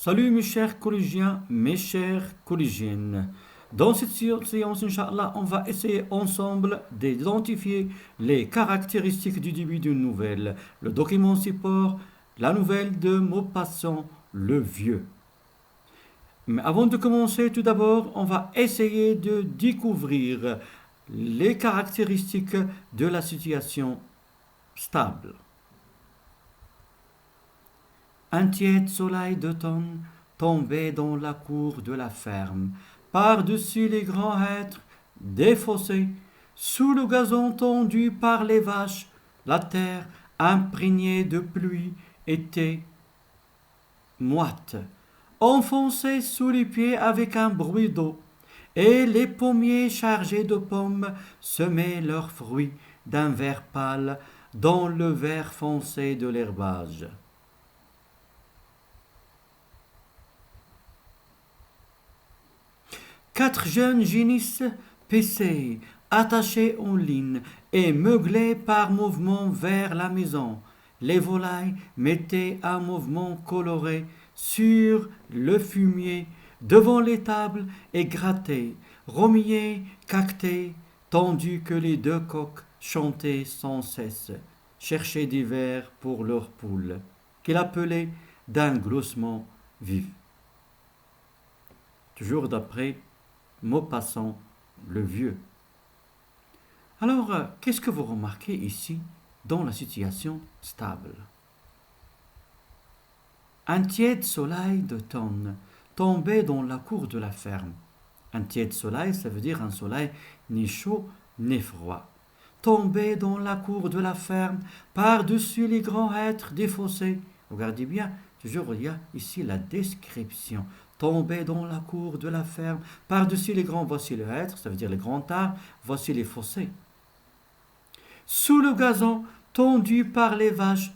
Salut mes chers collégiens, mes chères collégiennes. Dans cette séance, Inch'Allah, on va essayer ensemble d'identifier les caractéristiques du début d'une nouvelle. Le document support, la nouvelle de Maupassant, le vieux. Mais avant de commencer, tout d'abord, on va essayer de découvrir les caractéristiques de la situation stable. Un tiède soleil d'automne tombait dans la cour de la ferme, par-dessus les grands hêtres des fossés, sous le gazon tendu par les vaches, la terre imprégnée de pluie était moite, enfoncée sous les pieds avec un bruit d'eau, et les pommiers chargés de pommes semaient leurs fruits d'un vert pâle dans le vert foncé de l'herbage. Quatre jeunes génisses paissaient, attachés en ligne et meuglaient par mouvement vers la maison. Les volailles mettaient un mouvement coloré sur le fumier devant les tables et grattaient, remuaient, caquetaient, tandis que les deux coqs chantaient sans cesse, cherchaient des vers pour leurs poules, qu'ils appelaient d'un gloussement vif. Toujours d'après Maupassant, le vieux. Alors, qu'est-ce que vous remarquez ici dans la situation stable? Un tiède soleil d'automne tombait dans la cour de la ferme. Un tiède soleil, ça veut dire un soleil ni chaud ni froid. Tombait dans la cour de la ferme, par-dessus les grands hêtres des fossés. Regardez bien, toujours il y a ici la description. Tombait dans la cour de la ferme, par-dessus les grands, voici le hêtre, ça veut dire les grands arbres, voici les fossés. Sous le gazon, tendu par les vaches,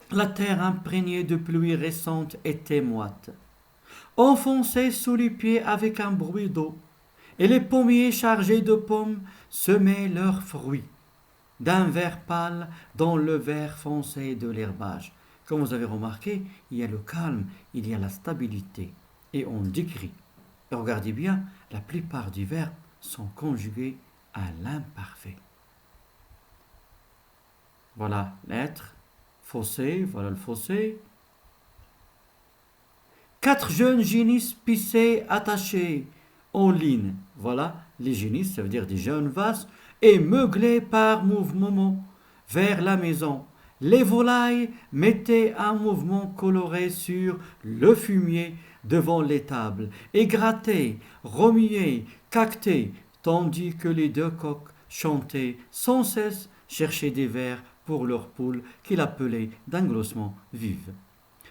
la terre imprégnée de pluie récente était moite, enfoncée sous les pieds avec un bruit d'eau, et les pommiers chargés de pommes semaient leurs fruits, d'un vert pâle dans le vert foncé de l'herbage. Comme vous avez remarqué, il y a le calme, il y a la stabilité. Et on décrit. Et regardez bien, la plupart des verbes sont conjugués à l'imparfait. Voilà l'être, fossé, voilà le fossé. Quatre jeunes génisses pissaient attachés en ligne. Voilà, les génisses, ça veut dire des jeunes vaches, et meuglaient par mouvement vers la maison. Les volailles mettaient un mouvement coloré sur le fumier devant les tables, et grattaient, remuaient, caquetaient, tandis que les deux coqs chantaient sans cesse, cherchaient des vers pour leurs poules qu'ils appelaient d'un gloussement vif.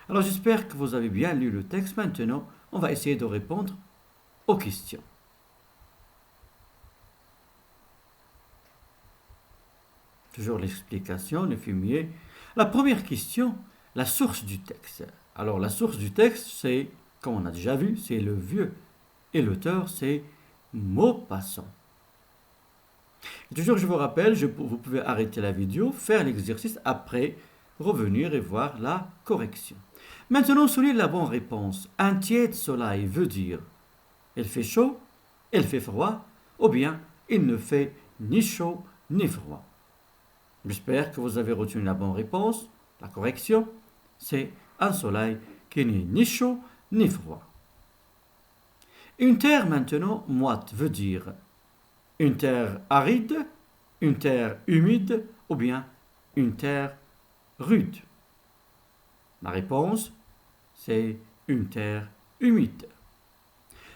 Alors j'espère que vous avez bien lu le texte. Maintenant, on va essayer de répondre aux questions. Toujours l'explication, le fumier. La première question, la source du texte. Alors la source du texte, c'est, comme on a déjà vu, c'est le vieux. Et l'auteur, c'est Maupassant. Et toujours, je vous rappelle, vous pouvez arrêter la vidéo, faire l'exercice, après revenir et voir la correction. Maintenant, soulignez la bonne réponse. Un tiède soleil veut dire il fait chaud, il fait froid, ou bien il ne fait ni chaud ni froid. J'espère que vous avez retenu la bonne réponse. La correction, c'est un soleil qui n'est ni chaud ni froid. Une terre maintenant moite veut dire une terre aride, une terre humide ou bien une terre rude. La réponse, c'est une terre humide.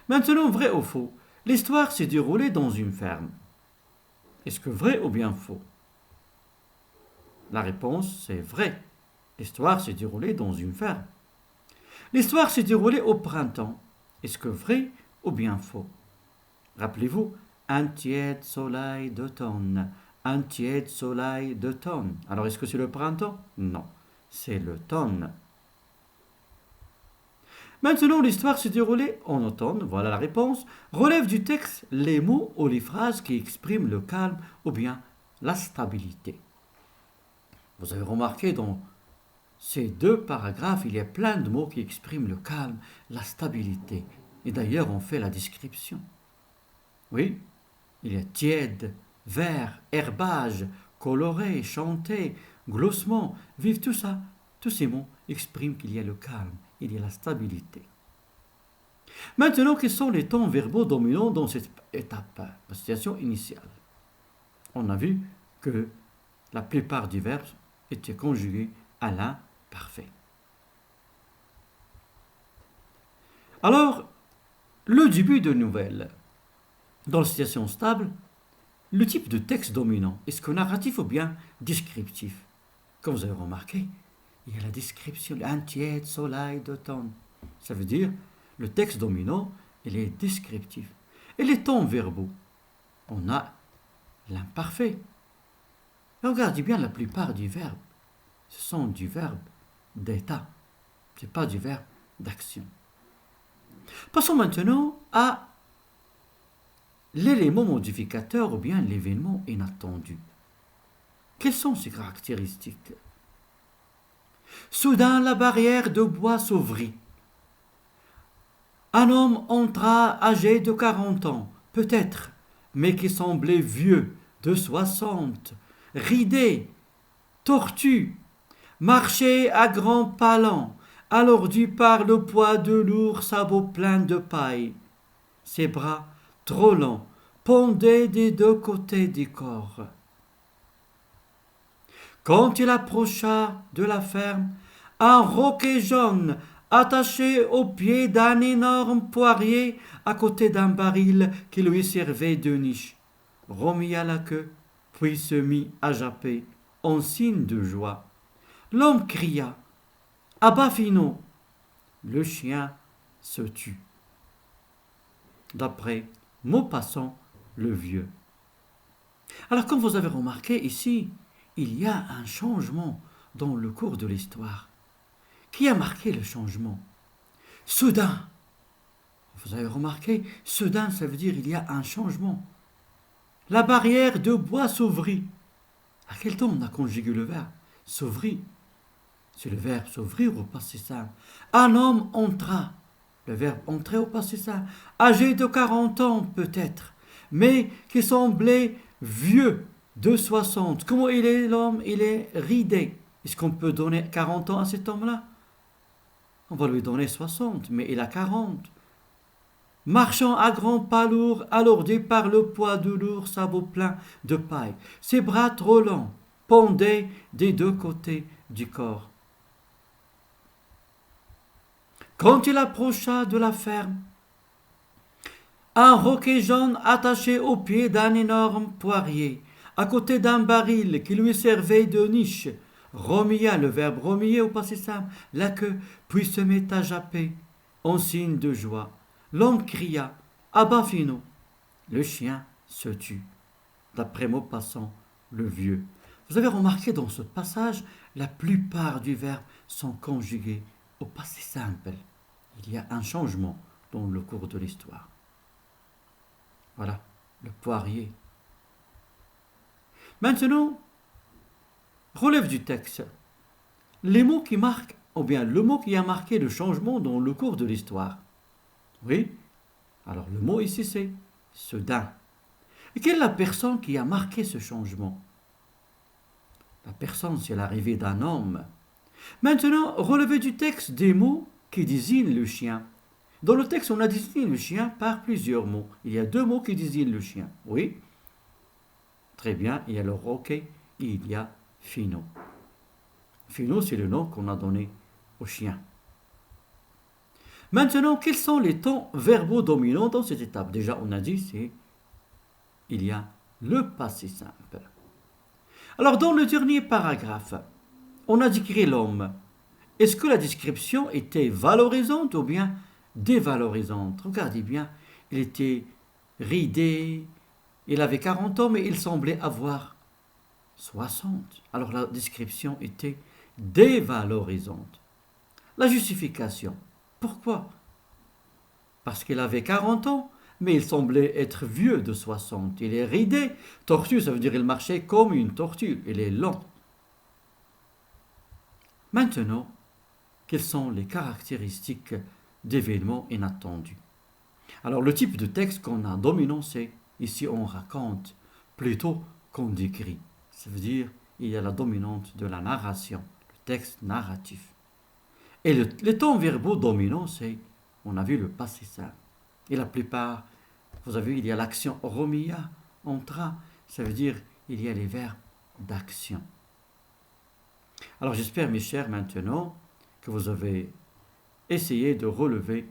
Maintenant, vrai ou faux? L'histoire s'est déroulée dans une ferme. Est-ce que vrai ou bien faux? La réponse, c'est vrai. L'histoire s'est déroulée dans une ferme. L'histoire s'est déroulée au printemps. Est-ce que vrai ou bien faux? Rappelez-vous, un tiède soleil d'automne. Un tiède soleil d'automne. Alors, est-ce que c'est le printemps? Non, c'est l'automne. Maintenant, l'histoire s'est déroulée en automne. Voilà la réponse. Relève du texte les mots ou les phrases qui expriment le calme ou bien la stabilité. Vous avez remarqué dans ces deux paragraphes, il y a plein de mots qui expriment le calme, la stabilité. Et d'ailleurs, on fait la description. Oui, il y a tiède, vert, herbage, coloré, chanté, gloussement, vive, tout ça. Tous ces mots expriment qu'il y a le calme, il y a la stabilité. Maintenant, quels sont les temps verbaux dominants dans cette étape, la situation initiale? On a vu que la plupart des verbes étaient conjugués à l'imparfait. Alors, le début de nouvelle. Dans la situation stable, le type de texte dominant, est-ce que narratif ou bien descriptif? Comme vous avez remarqué, il y a la description, un tiède soleil d'automne. Ça veut dire, le texte dominant, il est descriptif. Et les temps verbaux, on a l'imparfait. Regardez bien, la plupart des verbes, ce sont du verbe d'état. Ce n'est pas du verbe d'action. Passons maintenant à l'élément modificateur ou bien l'événement inattendu. Quelles sont ces caractéristiques? Soudain, la barrière de bois s'ouvrit. Un homme entra âgé de 40 ans, peut-être, mais qui semblait vieux, de 60, ridé, tortu, marchait à grands pas lents, alourdi par le poids de lourds sabots pleins de paille. Ses bras, trop longs, pendaient des deux côtés du corps. Quand il approcha de la ferme, un roquet jaune attaché au pied d'un énorme poirier à côté d'un baril qui lui servait de niche, remua la queue, puis se mit à japper en signe de joie. L'homme cria « À bas Finot !» Le chien se tut. D'après Maupassant le Vieux. Alors, comme vous avez remarqué ici, il y a un changement dans le cours de l'histoire. Qui a marqué le changement? Soudain. Vous avez remarqué, soudain, ça veut dire il y a un changement. La barrière de bois s'ouvrit. À quel temps on a conjugué le verbe s'ouvrit? C'est le verbe s'ouvrir au passé simple. Un homme entra. Le verbe entrer au passé simple. Âgé de 40 ans peut-être, mais qui semblait vieux de 60. Comment il est l'homme? Il est ridé. Est-ce qu'on peut donner 40 ans à cet homme-là? On va lui donner 60, mais il a 40. Marchant à grands pas lourds, alourdi par le poids de lourds sabots pleins de paille. Ses bras trop longs pendaient des deux côtés du corps. Quand il approcha de la ferme, un roquet jaune attaché au pied d'un énorme poirier, à côté d'un baril qui lui servait de niche, remua, le verbe remuer au passé simple, la queue, puis se mit à japper, en signe de joie. L'homme cria « À bas Finot !» Le chien se tut. D'après Maupassant, le Vieux. Vous avez remarqué dans ce passage, la plupart du verbe sont conjugués au passé simple. Il y a un changement dans le cours de l'histoire. Voilà, le poirier. Maintenant, relève du texte. Les mots qui marquent, ou bien le mot qui a marqué le changement dans le cours de l'histoire. Oui, alors le mot ici c'est soudain. Et quelle est la personne qui a marqué ce changement? La personne, c'est l'arrivée d'un homme. Maintenant, relevez du texte des mots qui désignent le chien. Dans le texte, on a désigné le chien par plusieurs mots. Il y a deux mots qui désignent le chien. Oui, très bien, il y a le roquet et il y a Finot. Finot, c'est le nom qu'on a donné au chien. Maintenant, quels sont les temps verbaux dominants dans cette étape? Déjà, on a dit, il y a le passé simple. Alors, dans le dernier paragraphe, on a décrit l'homme. Est-ce que la description était valorisante ou bien dévalorisante? Regardez bien, il était ridé, il avait 40 ans, mais il semblait avoir 60. Alors, la description était dévalorisante. La justification. Pourquoi? Parce qu'il avait 40 ans, mais il semblait être vieux de 60. Il est ridé. Tortue, ça veut dire qu'il marchait comme une tortue. Il est lent. Maintenant, quelles sont les caractéristiques d'événements inattendus? Alors, le type de texte qu'on a dominant, c'est ici on raconte plutôt qu'on décrit. Ça veut dire il y a la dominante de la narration, le texte narratif. Et les temps verbaux dominants, c'est, on a vu le passé simple. Et la plupart, vous avez vu, il y a l'action romia, entra, ça veut dire il y a les verbes d'action. Alors j'espère, mes chers, maintenant que vous avez essayé de relever,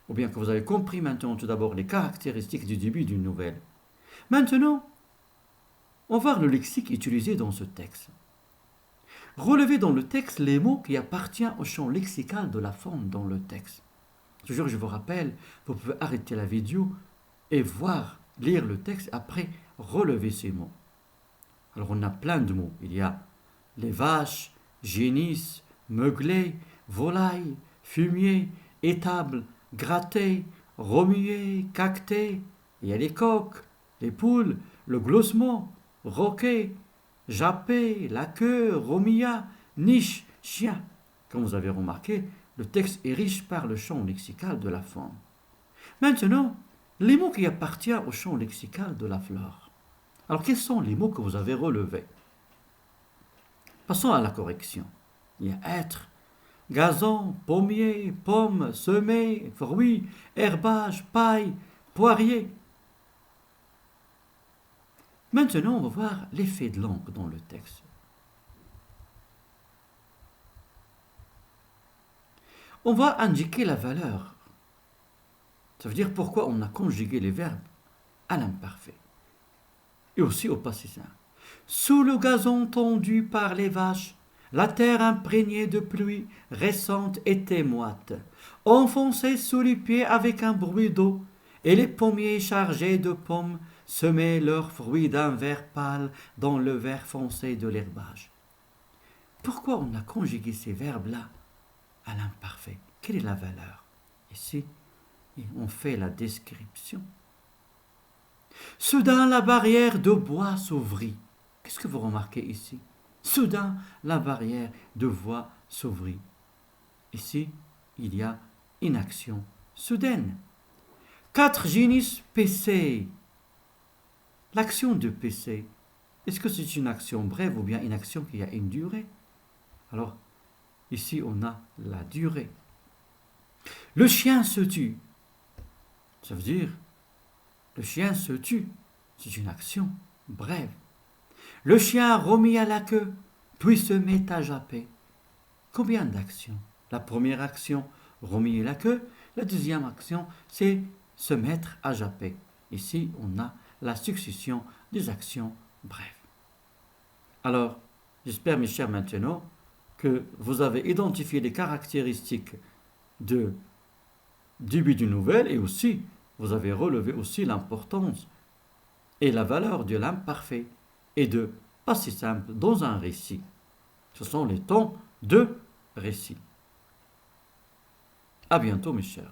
ou bien que vous avez compris maintenant tout d'abord les caractéristiques du début d'une nouvelle. Maintenant, on va voir le lexique utilisé dans ce texte. Relevez dans le texte les mots qui appartiennent au champ lexical de la forme dans le texte. Toujours, je vous rappelle, vous pouvez arrêter la vidéo et voir, lire le texte, après relever ces mots. Alors on a plein de mots. Il y a les vaches, génisses, meuglés, volailles, fumier, étable, gratté, remuer, cacté. Il y a les coqs, les poules, le gloussement, roquet, jappé, la queue, romilla, niche, chien. Comme vous avez remarqué, le texte est riche par le champ lexical de la forme. Maintenant, les mots qui appartiennent au champ lexical de la flore. Alors, quels sont les mots que vous avez relevés? Passons à la correction. Il y a être, gazon, pommier, pomme, semer, fruits, herbage, paille, poirier. Maintenant, on va voir l'effet de langue dans le texte. On va indiquer la valeur. Ça veut dire pourquoi on a conjugué les verbes à l'imparfait. Et aussi au passé simple. Sous le gazon tondu par les vaches, la terre imprégnée de pluie récente était moite, enfoncée sous les pieds avec un bruit d'eau, et les pommiers chargés de pommes semaient leurs fruits d'un vert pâle dans le vert foncé de l'herbage. Pourquoi on a conjugué ces verbes-là à l'imparfait? Quelle est la valeur? Ici, on fait la description. Soudain, la barrière de bois s'ouvrit. Qu'est-ce que vous remarquez ici? Soudain, la barrière de bois s'ouvrit. Ici, il y a une action soudaine. 4 génisses paissaient. L'action de paisser, est-ce que c'est une action brève ou bien une action qui a une durée? Alors, ici, on a la durée. Le chien se tue. Ça veut dire, le chien se tue. C'est une action brève. Le chien remit à la queue, puis se met à japper. Combien d'actions? La première action, remuer la queue. La deuxième action, c'est se mettre à japper. Ici, on a la succession des actions brèves. Alors, j'espère, mes chers, maintenant, que vous avez identifié les caractéristiques de début d'une nouvelle et aussi, vous avez relevé aussi l'importance et la valeur de l'imparfait et de passé simple dans un récit. Ce sont les temps de récit. À bientôt, mes chers.